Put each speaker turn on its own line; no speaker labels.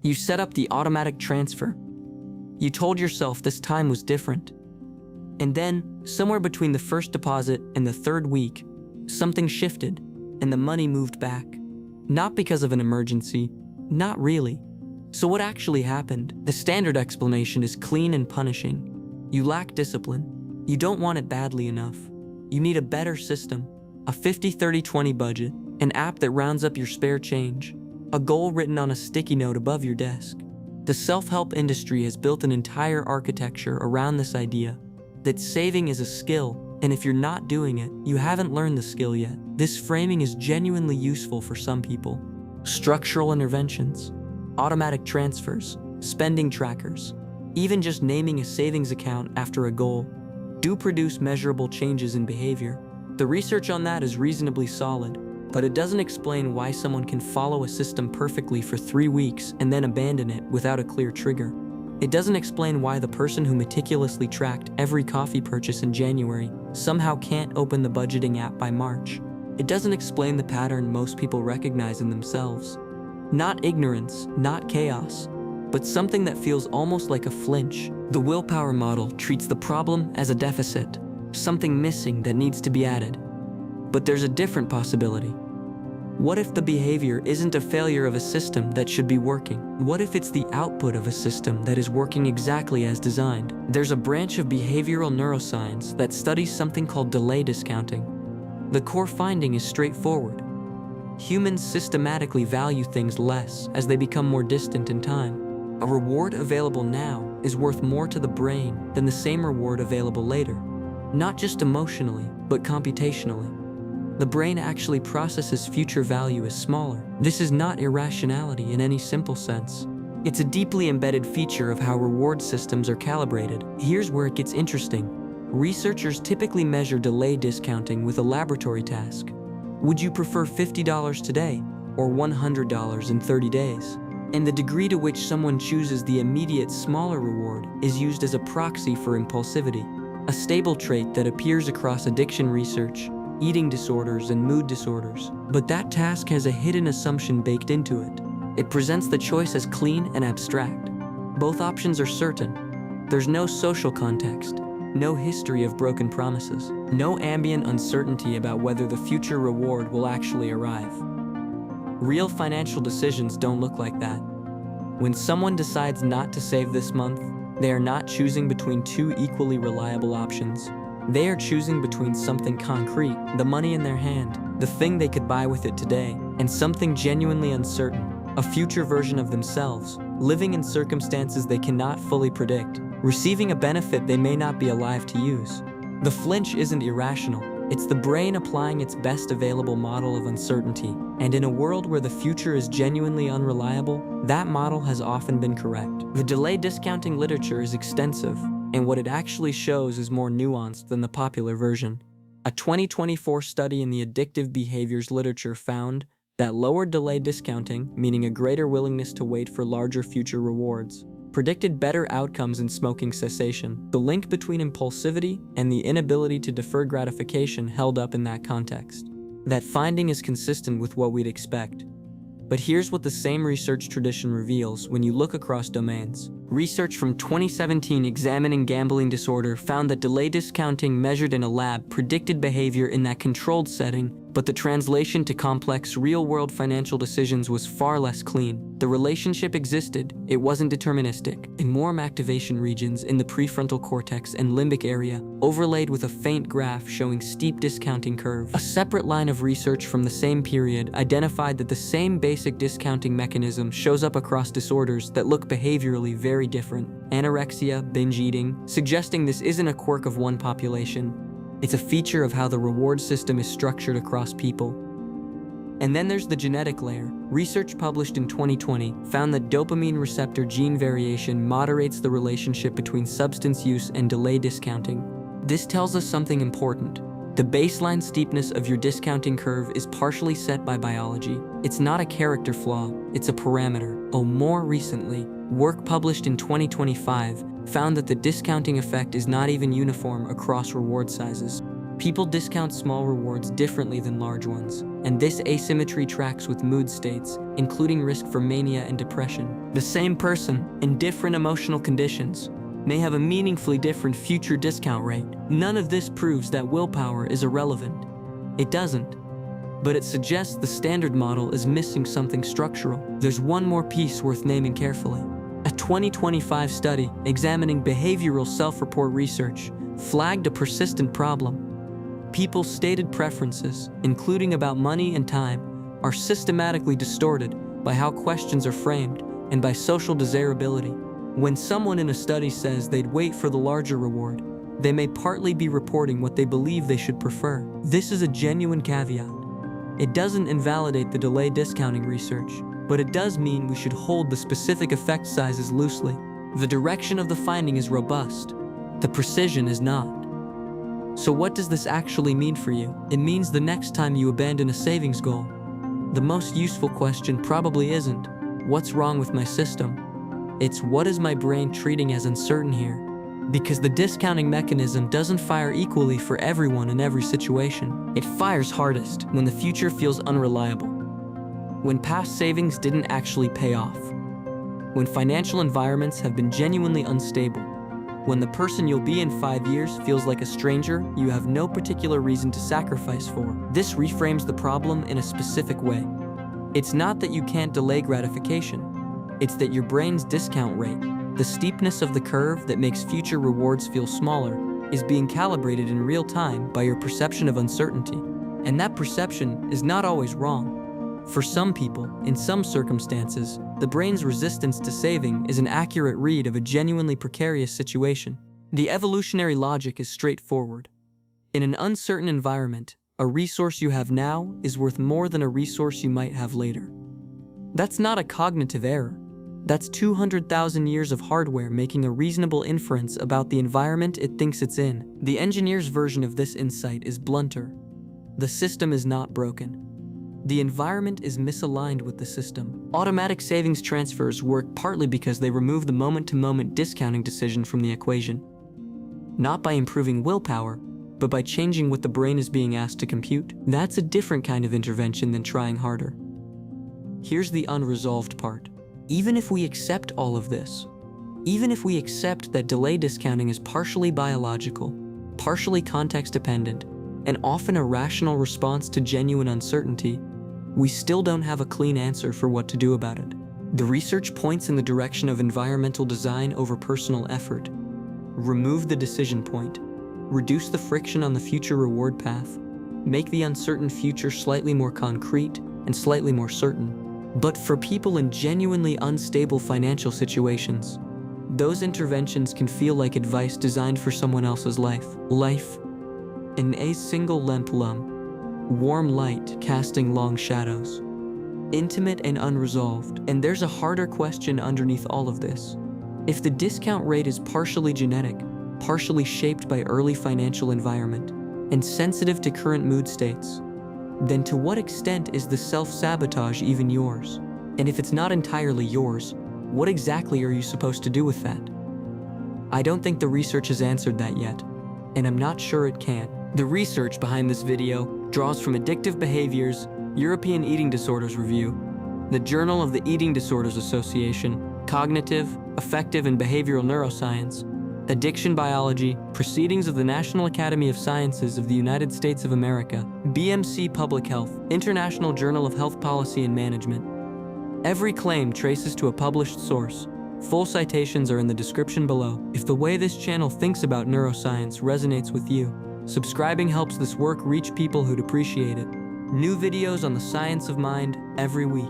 You set up the automatic transfer. You told yourself this time was different. And then, somewhere between the first deposit and the third week, something shifted and the money moved back. Not because of an emergency, not really. So what actually happened? The standard explanation is clean and punishing. You lack discipline. You don't want it badly enough. You need a better system, a 50-30-20 budget, an app that rounds up your spare change, a goal written on a sticky note above your desk. The self-help industry has built an entire architecture around this idea that saving is a skill, and if you're not doing it, you haven't learned the skill yet. This framing is genuinely useful for some people. Structural interventions, automatic transfers, spending trackers, even just naming a savings account after a goal do produce measurable changes in behavior. The research on that is reasonably solid, but it doesn't explain why someone can follow a system perfectly for 3 weeks and then abandon it without a clear trigger. It doesn't explain why the person who meticulously tracked every coffee purchase in January somehow can't open the budgeting app by March. It doesn't explain the pattern most people recognize in themselves. Not ignorance, not chaos, but something that feels almost like a flinch. The willpower model treats the problem as a deficit, something missing that needs to be added. But there's a different possibility. What if the behavior isn't a failure of a system that should be working? What if it's the output of a system that is working exactly as designed? There's a branch of behavioral neuroscience that studies something called delay discounting. The core finding is straightforward. Humans systematically value things less as they become more distant in time. A reward available now is worth more to the brain than the same reward available later. Not just emotionally, but computationally. The brain actually processes future value as smaller. This is not irrationality in any simple sense. It's a deeply embedded feature of how reward systems are calibrated. Here's where it gets interesting. Researchers typically measure delay discounting with a laboratory task. Would you prefer $50 today or $100 in 30 days? And the degree to which someone chooses the immediate smaller reward is used as a proxy for impulsivity, a stable trait that appears across addiction research, eating disorders, and mood disorders. But that task has a hidden assumption baked into it. It presents the choice as clean and abstract. Both options are certain. There's no social context, no history of broken promises, no ambient uncertainty about whether the future reward will actually arrive. Real financial decisions don't look like that. When someone decides not to save this month, they are not choosing between two equally reliable options. They are choosing between something concrete, the money in their hand, the thing they could buy with it today, and something genuinely uncertain, a future version of themselves, living in circumstances they cannot fully predict, receiving a benefit they may not be alive to use. The flinch isn't irrational. It's the brain applying its best available model of uncertainty. And in a world where the future is genuinely unreliable, that model has often been correct. The delay discounting literature is extensive, and what it actually shows is more nuanced than the popular version. A 2024 study in the addictive behaviors literature found that lower delay discounting, meaning a greater willingness to wait for larger future rewards, predicted better outcomes in smoking cessation. The link between impulsivity and the inability to defer gratification held up in that context. That finding is consistent with what we'd expect. But here's what the same research tradition reveals when you look across domains. Research from 2017 examining gambling disorder found that delay discounting measured in a lab predicted behavior in that controlled setting, but the translation to complex real-world financial decisions was far less clean. The relationship existed, it wasn't deterministic. In warm activation regions in the prefrontal cortex and limbic area, overlaid with a faint graph showing steep discounting curve. A separate line of research from the same period identified that the same basic discounting mechanism shows up across disorders that look behaviorally very different. Anorexia, binge eating, suggesting this isn't a quirk of one population. It's a feature of how the reward system is structured across people. And then there's the genetic layer. Research published in 2020 found that dopamine receptor gene variation moderates the relationship between substance use and delay discounting. This tells us something important. The baseline steepness of your discounting curve is partially set by biology. It's not a character flaw, it's a parameter. More recently, work published in 2025 found that the discounting effect is not even uniform across reward sizes. People discount small rewards differently than large ones, and this asymmetry tracks with mood states, including risk for mania and depression. The same person, in different emotional conditions, may have a meaningfully different future discount rate. None of this proves that willpower is irrelevant. It doesn't. But it suggests the standard model is missing something structural. There's one more piece worth naming carefully. A 2025 study examining behavioral self-report research flagged a persistent problem. People's stated preferences, including about money and time, are systematically distorted by how questions are framed and by social desirability. When someone in a study says they'd wait for the larger reward, they may partly be reporting what they believe they should prefer. This is a genuine caveat. It doesn't invalidate the delay discounting research, but it does mean we should hold the specific effect sizes loosely. The direction of the finding is robust. The precision is not. So what does this actually mean for you? It means the next time you abandon a savings goal, the most useful question probably isn't, "What's wrong with my system?" It's, "What is my brain treating as uncertain here?" Because the discounting mechanism doesn't fire equally for everyone in every situation. It fires hardest when the future feels unreliable, when past savings didn't actually pay off, when financial environments have been genuinely unstable, when the person you'll be in 5 years feels like a stranger you have no particular reason to sacrifice for. This reframes the problem in a specific way. It's not that you can't delay gratification. It's that your brain's discount rate, the steepness of the curve that makes future rewards feel smaller, is being calibrated in real time by your perception of uncertainty. And that perception is not always wrong. For some people, in some circumstances, the brain's resistance to saving is an accurate read of a genuinely precarious situation. The evolutionary logic is straightforward. In an uncertain environment, a resource you have now is worth more than a resource you might have later. That's not a cognitive error. That's 200,000 years of hardware making a reasonable inference about the environment it thinks it's in. The engineer's version of this insight is blunter. The system is not broken. The environment is misaligned with the system. Automatic savings transfers work partly because they remove the moment-to-moment discounting decision from the equation. Not by improving willpower, but by changing what the brain is being asked to compute. That's a different kind of intervention than trying harder. Here's the unresolved part. Even if we accept all of this, even if we accept that delay discounting is partially biological, partially context-dependent, and often a rational response to genuine uncertainty, we still don't have a clean answer for what to do about it. The research points in the direction of environmental design over personal effort. Remove the decision point. Reduce the friction on the future reward path. Make the uncertain future slightly more concrete and slightly more certain. But for people in genuinely unstable financial situations, those interventions can feel like advice designed for someone else's life. Life in a single lamp lump, warm light casting long shadows, intimate and unresolved. And there's a harder question underneath all of this. If the discount rate is partially genetic, partially shaped by early financial environment, and sensitive to current mood states, then to what extent is the self-sabotage even yours? And if it's not entirely yours, what exactly are you supposed to do with that? I don't think the research has answered that yet, and I'm not sure it can. The research behind this video draws from Addictive Behaviors, European Eating Disorders Review, the Journal of the Eating Disorders Association, Cognitive, Affective and Behavioral Neuroscience, Addiction Biology, Proceedings of the National Academy of Sciences of the United States of America, BMC Public Health, International Journal of Health Policy and Management. Every claim traces to a published source. Full citations are in the description below. If the way this channel thinks about neuroscience resonates with you, subscribing helps this work reach people who'd appreciate it. New videos on the science of mind every week.